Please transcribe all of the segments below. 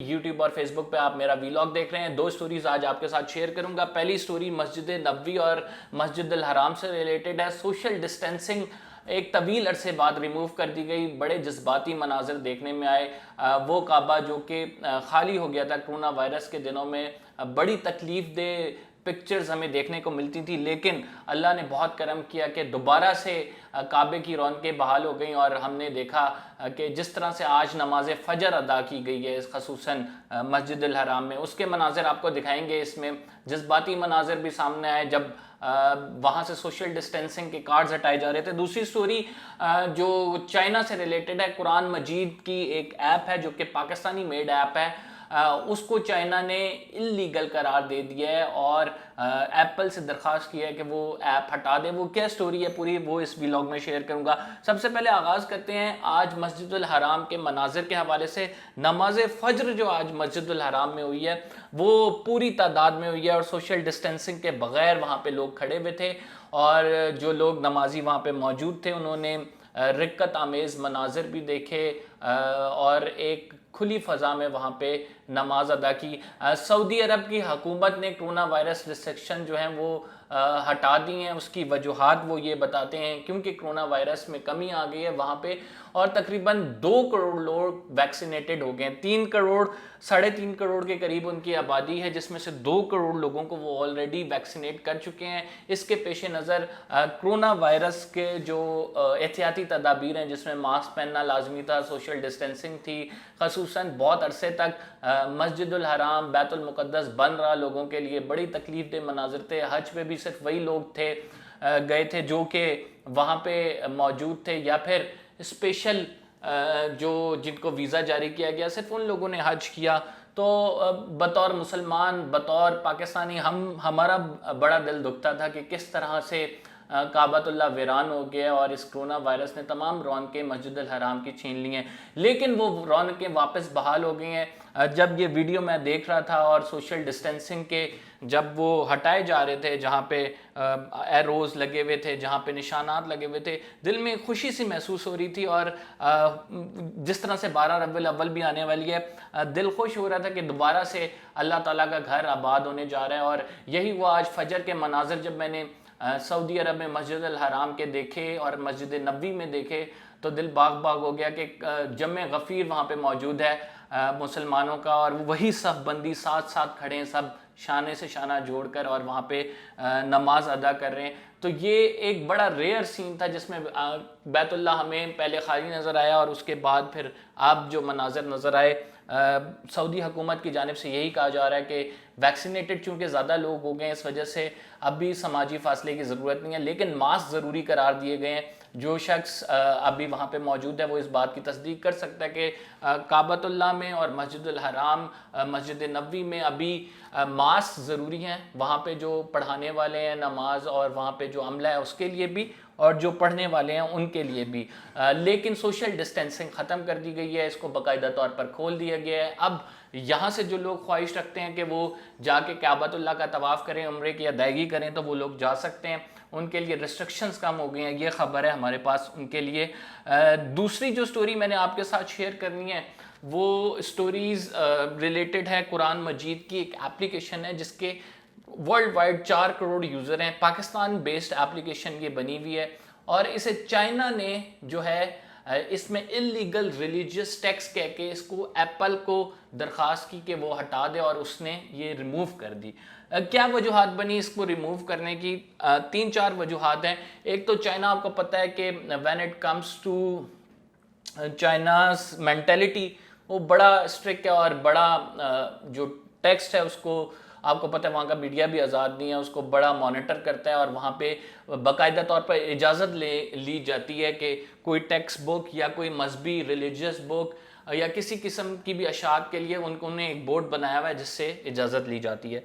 YouTube اور face بک پہ آپ میرا ویلاگ دیکھ رہے ہیں. دو سٹوریز آج آپ کے ساتھ شیئر کروں گا. پہلی سٹوری مسجد نبوی اور مسجد الحرام سے ریلیٹڈ ہے. سوشل ڈسٹینسنگ ایک طویل عرصے بعد ریموو کر دی گئی. بڑے جذباتی مناظر دیکھنے میں آئے. وہ کعبہ جو کہ خالی ہو گیا تھا کرونا وائرس کے دنوں میں, بڑی تکلیف دہ پکچرز ہمیں دیکھنے کو ملتی تھی, لیکن اللہ نے بہت کرم کیا کہ دوبارہ سے کعبے کی رونقیں بحال ہو گئیں اور ہم نے دیکھا کہ جس طرح سے آج نماز فجر ادا کی گئی ہے خصوصاً مسجد الحرام میں, اس کے مناظر آپ کو دکھائیں گے. اس میں جذباتی مناظر بھی سامنے آئے جب وہاں سے سوشل ڈسٹینسنگ کے کارڈز ہٹائے جا رہے تھے. دوسری سٹوری جو چائنا سے ریلیٹڈ ہے, قرآن مجید کی ایک ایپ ہے جو کہ پاکستانی میڈ ایپ ہے, اس کو چائنا نے اللیگل قرار دے دیا ہے اور ایپل سے درخواست کیا ہے کہ وہ ایپ ہٹا دے. وہ کیا سٹوری ہے پوری, وہ اس ویلاگ میں شیئر کروں گا. سب سے پہلے آغاز کرتے ہیں آج مسجد الحرام کے مناظر کے حوالے سے. نماز فجر جو آج مسجد الحرام میں ہوئی ہے وہ پوری تعداد میں ہوئی ہے اور سوشل ڈسٹینسنگ کے بغیر وہاں پہ لوگ کھڑے ہوئے تھے, اور جو لوگ نمازی وہاں پہ موجود تھے انہوں نے رقت آمیز مناظر بھی دیکھے اور ایک کھلی فضا میں وہاں پہ نماز ادا کی. سعودی عرب کی حکومت نے کرونا وائرس ریسٹرکشن جو ہیں وہ ہٹا دی ہیں. اس کی وجوہات وہ یہ بتاتے ہیں کیونکہ کرونا وائرس میں کمی آ گئی ہے وہاں پہ, اور تقریباً 2 کروڑ لوگ ویکسینیٹڈ ہو گئے ہیں. 3 کروڑ 3.5 کروڑ کے قریب ان کی آبادی ہے, جس میں سے 2 کروڑ لوگوں کو وہ آلریڈی ویکسینیٹ کر چکے ہیں. اس کے پیش نظر کرونا وائرس کے جو احتیاطی تدابیر ہیں جس میں ماسک پہننا لازمی تھا, سوشل ڈسٹینسنگ تھی, خصوصاً بہت عرصے تک مسجد الحرام بیت المقدس بند رہا لوگوں کے لیے. بڑی تکلیف دہ مناظر تھے. حج پہ بھی صرف وہی لوگ تھے گئے تھے جو کہ وہاں پہ موجود تھے, یا پھر اسپیشل جو جن کو ویزا جاری کیا گیا صرف ان لوگوں نے حج کیا. تو بطور مسلمان بطور پاکستانی ہمارا بڑا دل دکھتا تھا کہ کس طرح سے کعبۃ اللہ ویران ہو گیا اور اس کرونا وائرس نے تمام رونقیں مسجد الحرام کی چھین لی ہیں. لیکن وہ رونقیں واپس بحال ہو گئی ہیں. جب یہ ویڈیو میں دیکھ رہا تھا اور سوشل ڈسٹینسنگ کے جب وہ ہٹائے جا رہے تھے, جہاں پہ ایروز لگے ہوئے تھے, جہاں پہ نشانات لگے ہوئے تھے, دل میں خوشی سی محسوس ہو رہی تھی. اور جس طرح سے 12 ربیع الاول بھی آنے والی ہے, دل خوش ہو رہا تھا کہ دوبارہ سے اللہ تعالیٰ کا گھر آباد ہونے جا رہا ہے. اور یہی وہ آج فجر کے مناظر جب میں نے سعودی عرب میں مسجد الحرام کے دیکھے اور مسجد نبوی میں دیکھے تو دل باغ باغ ہو گیا کہ جمع غفیر وہاں پہ موجود ہے مسلمانوں کا, اور وہی صف بندی ساتھ ساتھ کھڑے ہیں, سب شانے سے شانہ جوڑ کر اور وہاں پہ نماز ادا کر رہے ہیں. تو یہ ایک بڑا ریئر سین تھا جس میں بیت اللہ ہمیں پہلے خالی نظر آیا اور اس کے بعد پھر اب جو مناظر نظر آئے. سعودی حکومت کی جانب سے یہی کہا جا رہا ہے کہ ویکسینیٹڈ چونکہ زیادہ لوگ ہو گئے ہیں اس وجہ سے اب بھی سماجی فاصلے کی ضرورت نہیں ہے, لیکن ماسک ضروری قرار دیے گئے ہیں. جو شخص ابھی وہاں پہ موجود ہے وہ اس بات کی تصدیق کر سکتا ہے کہ کعبۃ اللہ میں اور مسجد الحرام مسجد نبوی میں ابھی ماسک ضروری ہیں. وہاں پہ جو پڑھانے والے ہیں نماز اور وہاں پہ جو عملہ ہے اس کے لیے بھی, اور جو پڑھنے والے ہیں ان کے لیے بھی, لیکن سوشل ڈسٹینسنگ ختم کر دی گئی ہے. اس کو باقاعدہ طور پر کھول دیا گیا ہے. اب یہاں سے جو لوگ خواہش رکھتے ہیں کہ وہ جا کے کعبۃ اللہ کا طواف کریں, عمرے کی ادائیگی کریں, تو وہ لوگ جا سکتے ہیں. ان کے لیے ریسٹرکشنز کم ہو گئی ہیں, یہ خبر ہے ہمارے پاس ان کے لیے. دوسری جو سٹوری میں نے آپ کے ساتھ شیئر کرنی ہے وہ سٹوریز ریلیٹڈ ہے قرآن مجید کی. ایک ایپلیکیشن ہے جس کے ورلڈ وائڈ 4 کروڑ یوزر ہیں. پاکستان بیسڈ ایپلیکیشن یہ بنی ہوئی ہے, اور اسے چائنا نے جو ہے اس میں اللیگل ریلیجیس ٹیکس کہہ کے اس کو ایپل کو درخواست کی کہ وہ ہٹا دے, اور اس نے یہ ریموو کر دی. کیا وجوہات بنی اس کو ریموو کرنے کی؟ 3-4 وجوہات ہیں. ایک تو چائنا, آپ کو پتہ ہے کہ when it comes to China's mentality وہ بڑا اسٹرکٹ ہے, اور بڑا جو ٹیکسٹ ہے اس کو آپ کو پتہ ہے وہاں کا میڈیا بھی آزاد نہیں ہے, اس کو بڑا مانیٹر کرتا ہے, اور وہاں پہ باقاعدہ طور پر اجازت لی جاتی ہے کہ کوئی ٹیکسٹ بک یا کوئی مذہبی ریلیجیس بک یا کسی قسم کی بھی اشاعت کے لیے ان نے ایک بورڈ بنایا ہوا ہے جس سے اجازت لی جاتی ہے.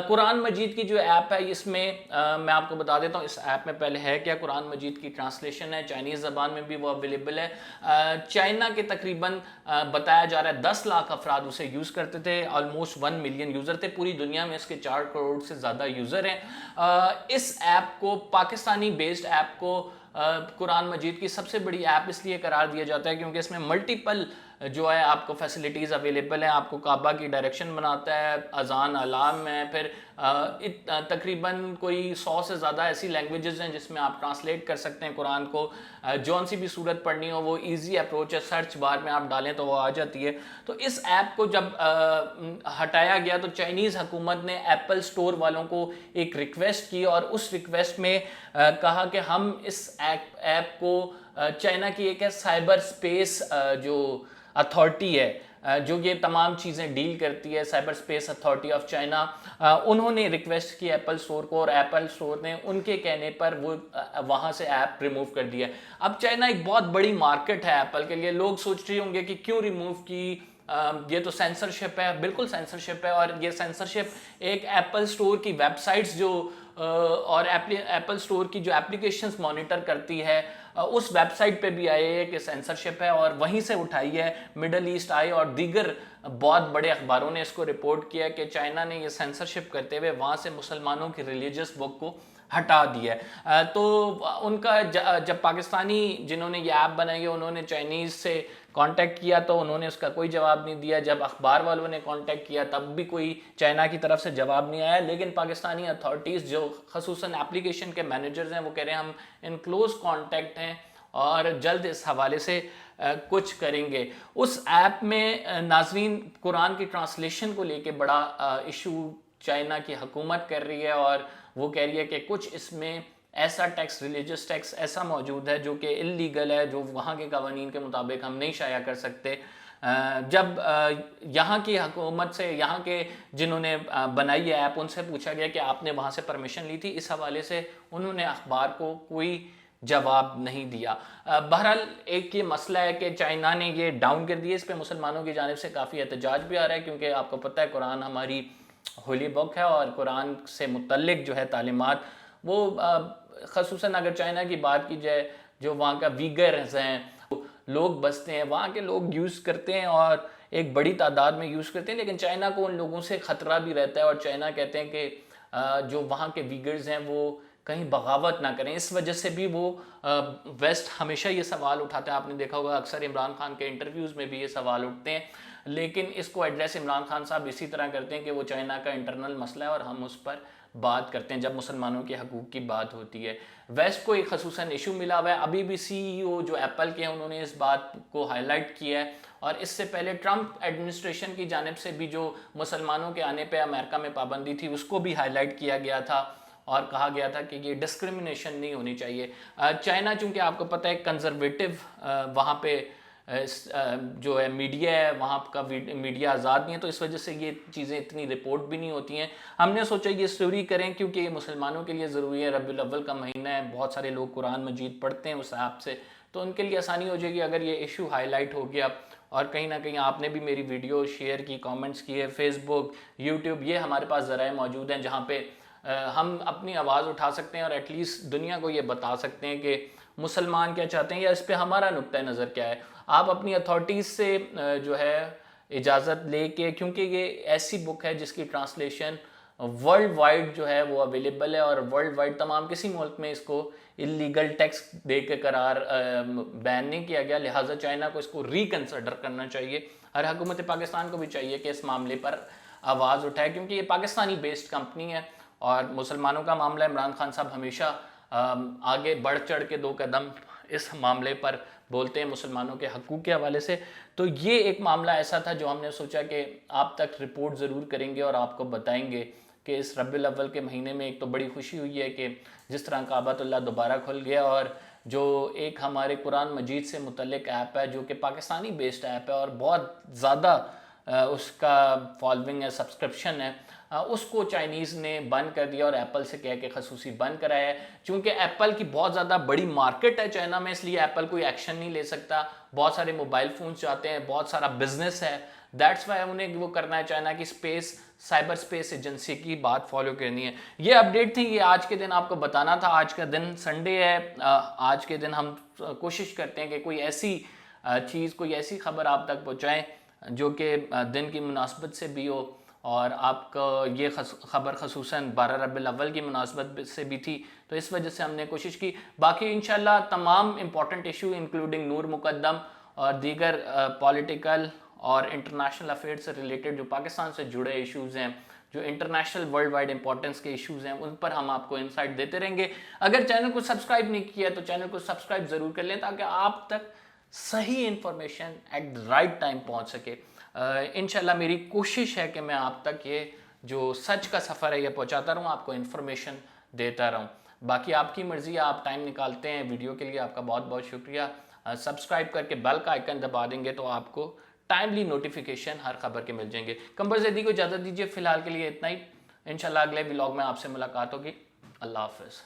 قرآن مجید کی جو ایپ ہے اس میں میں آپ کو بتا دیتا ہوں اس ایپ میں پہلے ہے کیا. قرآن مجید کی ٹرانسلیشن ہے, چائنیز زبان میں بھی وہ اویلیبل ہے. چائنا کے تقریباً بتایا جا رہا ہے 10 لاکھ افراد اسے یوز کرتے تھے, آلموسٹ 1 ملین یوزر تھے. پوری دنیا میں اس کے 4 کروڑ سے زیادہ یوزر ہیں. اس ایپ کو, پاکستانی بیسڈ ایپ کو قرآن مجید کی سب سے بڑی ایپ اس لیے قرار دیا جاتا ہے کیونکہ اس میں ملٹیپل جو ہے آپ کو فیسلٹیز اویلیبل ہیں، آپ کو کعبہ کی ڈائریکشن بناتا ہے، اذان علام ہے، پھر تقریباً کوئی 100 سے زیادہ ایسی لینگویجز ہیں جس میں آپ ٹرانسلیٹ کر سکتے ہیں قرآن کو، جون سی بھی صورت پڑھنی ہو وہ ایزی اپروچ ہے، سرچ بار میں آپ ڈالیں تو وہ آ جاتی ہے۔ تو اس ایپ کو جب ہٹایا گیا تو چائنیز حکومت نے ایپل سٹور والوں کو ایک ریکویسٹ کی، اور اس ریکویسٹ میں کہا کہ ہم اس ایپ کو چائنا کی ایک ہے سائبر سپیس جو اتھارٹی ہے جو یہ تمام چیزیں ڈیل کرتی ہے، cyber space authority of China, انہوں نے ریکویسٹ کی ایپل سٹور کو، اور ایپل سٹور نے ان کے کہنے پر وہ وہاں سے ایپ ریموو کر دیا۔ اب چائنا ایک بہت بڑی مارکیٹ ہے ایپل کے لیے، لوگ سوچ رہے ہوں گے کہ کیوں ریموو کی، یہ تو سینسرشپ ہے، بالکل سینسرشپ ہے، اور یہ سینسرشپ ایک ایپل سٹور کی ویب سائٹس جو اور ایپل سٹور کی جو اپلیکیشنز مانیٹر کرتی ہے اس ویب سائٹ پہ بھی آئے ہے کہ سینسرشپ ہے، اور وہیں سے اٹھائی ہے، مڈل ایسٹ آئی اور دیگر بہت بڑے اخباروں نے اس کو رپورٹ کیا کہ چائنا نے یہ سینسرشپ کرتے ہوئے وہاں سے مسلمانوں کی ریلیجس بک کو ہٹا دیا ہے۔ تو ان کا جب پاکستانی جنہوں نے یہ ایپ بنائی ہے انہوں نے چائنیز سے کانٹیکٹ کیا تو انہوں نے اس کا کوئی جواب نہیں دیا، جب اخبار والوں نے کانٹیکٹ کیا تب بھی کوئی چائنا کی طرف سے جواب نہیں آیا، لیکن پاکستانی اتھارٹیز جو خصوصاً اپلیکیشن کے مینیجرز ہیں وہ کہہ رہے ہیں ہم ان کلوز کانٹیکٹ ہیں اور جلد اس حوالے سے کچھ کریں گے۔ اس ایپ میں ناظرین قرآن کی ٹرانسلیشن کو لے کے بڑا ایشو چائنا کی حکومت کر رہی ہے، اور وہ کہہ رہی ہے کہ کچھ اس میں ایسا ٹیکس، ریلیجس ٹیکس ایسا موجود ہے جو کہ اللیگل ہے، جو وہاں کے قوانین کے مطابق ہم نہیں شائع کر سکتے۔ جب یہاں کی حکومت سے، یہاں کے جنہوں نے بنائی ہے ایپ، ان سے پوچھا گیا کہ آپ نے وہاں سے پرمیشن لی تھی، اس حوالے سے انہوں نے اخبار کو کوئی جواب نہیں دیا۔ بہرحال ایک یہ مسئلہ ہے کہ چائنا نے یہ ڈاؤن کر دیا، اس پہ مسلمانوں کی جانب سے کافی احتجاج بھی آ رہا ہے، کیونکہ آپ کو پتہ ہے قرآن ہماری ہولی بک ہے، اور قرآن سے متعلق جو ہے تعلیمات وہ خصوصاً اگر چائنا کی بات کی جائے، جو وہاں کا ویگرز ہیں لوگ بستے ہیں، وہاں کے لوگ یوز کرتے ہیں اور ایک بڑی تعداد میں یوز کرتے ہیں، لیکن چائنا کو ان لوگوں سے خطرہ بھی رہتا ہے، اور چائنا کہتے ہیں کہ جو وہاں کے ویگرز ہیں وہ کہیں بغاوت نہ کریں، اس وجہ سے بھی وہ ویسٹ ہمیشہ یہ سوال اٹھاتے ہیں، آپ نے دیکھا ہوگا اکثر عمران خان کے انٹرویوز میں بھی یہ سوال اٹھتے ہیں، لیکن اس کو ایڈریس عمران خان صاحب اسی طرح کرتے ہیں کہ وہ چائنا کا انٹرنل مسئلہ ہے اور ہم اس پر بات کرتے ہیں جب مسلمانوں کے حقوق کی بات ہوتی ہے۔ ویسٹ کو ایک خصوصاً ایشو ملا ہوا ہے، ابھی بھی سی ای او جو ایپل کے ہیں انہوں نے اس بات کو ہائی لائٹ کیا ہے، اور اس سے پہلے ٹرمپ ایڈمنسٹریشن کی جانب سے بھی جو مسلمانوں کے آنے پہ امریکہ میں پابندی تھی اس کو بھی ہائی لائٹ کیا گیا تھا، اور کہا گیا تھا کہ یہ ڈسکرمنیشن نہیں ہونی چاہیے۔ چائنا چونکہ آپ کو پتہ ہے کنزرویٹو وہاں پہ جو ہے میڈیا ہے، وہاں کا میڈیا آزاد نہیں ہے، تو اس وجہ سے یہ چیزیں اتنی رپورٹ بھی نہیں ہوتی ہیں۔ ہم نے سوچا یہ سٹوری کریں کیونکہ یہ مسلمانوں کے لیے ضروری ہے، ربیع الاول کا مہینہ ہے، بہت سارے لوگ قرآن مجید پڑھتے ہیں اس ایپ سے، تو ان کے لیے آسانی ہو جائے گی اگر یہ ایشو ہائی لائٹ ہو گیا، اور کہیں نہ کہیں آپ نے بھی میری ویڈیو شیئر کی، کامنٹس کیے، فیس بک، یوٹیوب، یہ ہمارے پاس ذرائع موجود ہیں جہاں پہ ہم اپنی آواز اٹھا سکتے ہیں اور ایٹ لیسٹ دنیا کو یہ بتا سکتے ہیں کہ مسلمان کیا چاہتے ہیں یا اس پہ ہمارا نقطہ نظر کیا ہے۔ آپ اپنی اتھارٹیز سے جو ہے اجازت لے کے، کیونکہ یہ ایسی بک ہے جس کی ٹرانسلیشن ورلڈ وائڈ جو ہے وہ اویلیبل ہے، اور ورلڈ وائڈ تمام کسی ملک میں اس کو اللیگل ٹیکس دے کے قرار بین نہیں کیا گیا، لہٰذا چائنا کو اس کو ریکنسیڈر کرنا چاہیے، اور حکومت پاکستان کو بھی چاہیے کہ اس معاملے پر آواز اٹھائے، کیونکہ یہ پاکستانی بیسڈ کمپنی ہے اور مسلمانوں کا معاملہ، عمران خان صاحب ہمیشہ آگے بڑھ چڑھ کے 2 قدم اس معاملے پر بولتے ہیں مسلمانوں کے حقوق کے حوالے سے۔ تو یہ ایک معاملہ ایسا تھا جو ہم نے سوچا کہ آپ تک رپورٹ ضرور کریں گے اور آپ کو بتائیں گے کہ اس ربیع الاول کے مہینے میں ایک تو بڑی خوشی ہوئی ہے کہ جس طرح کعبۃ اللہ دوبارہ کھل گیا، اور جو ایک ہمارے قرآن مجید سے متعلق ایپ ہے جو کہ پاکستانی بیسڈ ایپ ہے اور بہت زیادہ اس کا فالوئنگ ہے، سبسکرپشن ہے، اس کو چائنیز نے بند کر دیا اور ایپل سے کہہ کے خصوصی بند کرایا ہے۔ چونکہ ایپل کی بہت زیادہ بڑی مارکیٹ ہے چائنا میں، اس لیے ایپل کوئی ایکشن نہیں لے سکتا، بہت سارے موبائل فونز جاتے ہیں، بہت سارا بزنس ہے، دیٹس وائی انہیں وہ کرنا ہے، چائنا کی سپیس سائبر سپیس ایجنسی کی بات فالو کرنی ہے۔ یہ اپڈیٹ تھی، یہ آج کے دن آپ کو بتانا تھا۔ آج کا دن سنڈے ہے، آج کے دن ہم کوشش کرتے ہیں کہ کوئی ایسی چیز، کوئی ایسی خبر آپ تک پہنچائیں جو کہ دن کی مناسبت سے بھی ہو، اور آپ کا یہ خبر خصوصاً 12 ربیع الاول کی مناسبت سے بھی تھی، تو اس وجہ سے ہم نے کوشش کی۔ باقی انشاءاللہ تمام امپورٹنٹ ایشو انکلوڈنگ نور مقدم اور دیگر پولیٹیکل اور انٹرنیشنل افیئر سے ریلیٹڈ جو پاکستان سے جڑے ایشوز ہیں، جو انٹرنیشنل ورلڈ وائڈ امپورٹنس کے ایشوز ہیں، ان پر ہم آپ کو انسائٹ دیتے رہیں گے۔ اگر چینل کو سبسکرائب نہیں کیا تو چینل کو سبسکرائب ضرور کر لیں تاکہ آپ تک صحیح انفارمیشن ایٹ رائٹ ٹائم پہنچ سکے۔ انشاءاللہ میری کوشش ہے کہ میں آپ تک یہ جو سچ کا سفر ہے یہ پہنچاتا رہوں، آپ کو انفارمیشن دیتا رہوں۔ باقی آپ کی مرضی ہے، آپ ٹائم نکالتے ہیں ویڈیو کے لیے، آپ کا بہت بہت شکریہ۔ سبسکرائب کر کے بیل کا آئیکن دبا دیں گے تو آپ کو ٹائملی نوٹیفیکیشن ہر خبر کے مل جائیں گے۔ قمر زیدی کو اجازت دیجیے، فی الحال کے لیے اتنا ہی۔ انشاءاللہ اگلے ولاگ میں آپ سے ملاقات ہوگی۔ اللہ حافظ۔